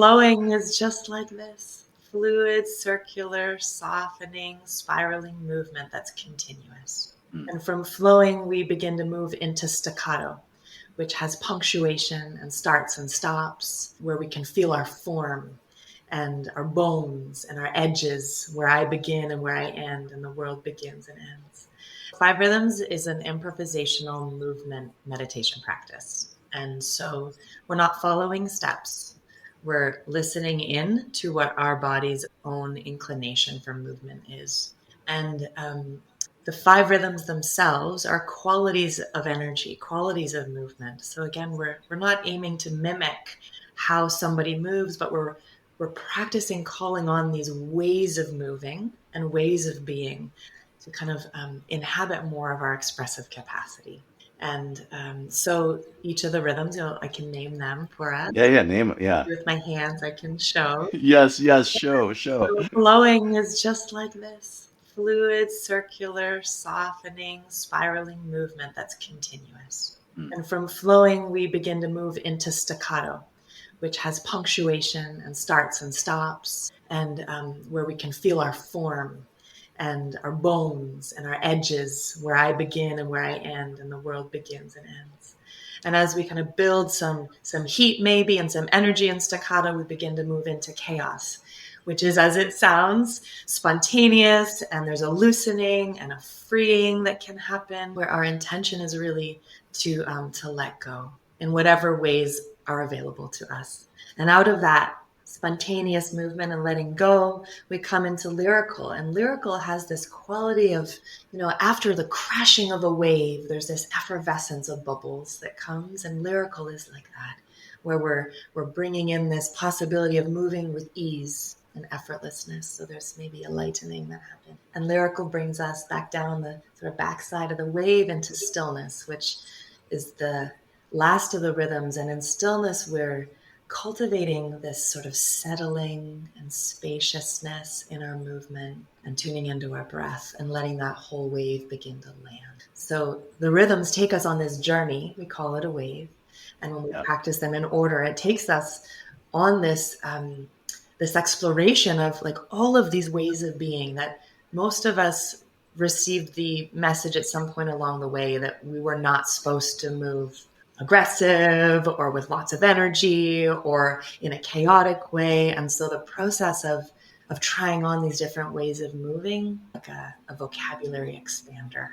Flowing is just like this fluid, circular, softening, spiraling movement that's continuous. And from flowing, we begin to move into staccato, which has punctuation and starts and stops, where we can feel our form and our bones and our edges, where I begin and where I end, and the world begins and ends. Five Rhythms is an improvisational movement meditation practice. And so we're not following steps. We're listening in to what our body's own inclination for movement is. And the five rhythms themselves are qualities of energy, qualities of movement. So again, we're not aiming to mimic how somebody moves, but we're practicing calling on these ways of moving and ways of being to kind of inhabit more of our expressive capacity. And so each of the rhythms, I can name them for us. Yeah, name it. Yeah. With my hands, I can show. Yes, show. So flowing is just like this fluid, circular, softening, spiraling movement that's continuous. And from flowing, we begin to move into staccato, which has punctuation and starts and stops, and where we can feel our form and our bones and our edges, where I begin and where I end, and the world begins and ends. And as we kind of build some heat maybe and some energy in staccato, we begin to move into chaos, which is, as it sounds, spontaneous, and there's a loosening and a freeing that can happen, where our intention is really to let go in whatever ways are available to us. And out of that spontaneous movement and letting go, we come into lyrical. And lyrical has this quality of, after the crashing of a wave, there's this effervescence of bubbles that comes. And lyrical is like that, where we're bringing in this possibility of moving with ease and effortlessness. So there's maybe a lightening that happens. And lyrical brings us back down the sort of backside of the wave into stillness, which is the last of the rhythms. And in stillness, we're cultivating this sort of settling and spaciousness in our movement and tuning into our breath and letting that whole wave begin to land. So the rhythms take us on this journey. We call it a wave. And when we practice them in order, it takes us on this this exploration of like all of these ways of being that most of us received the message at some point along the way that we were not supposed to move aggressive or with lots of energy or in a chaotic way. And so the process of trying on these different ways of moving, like a vocabulary expander.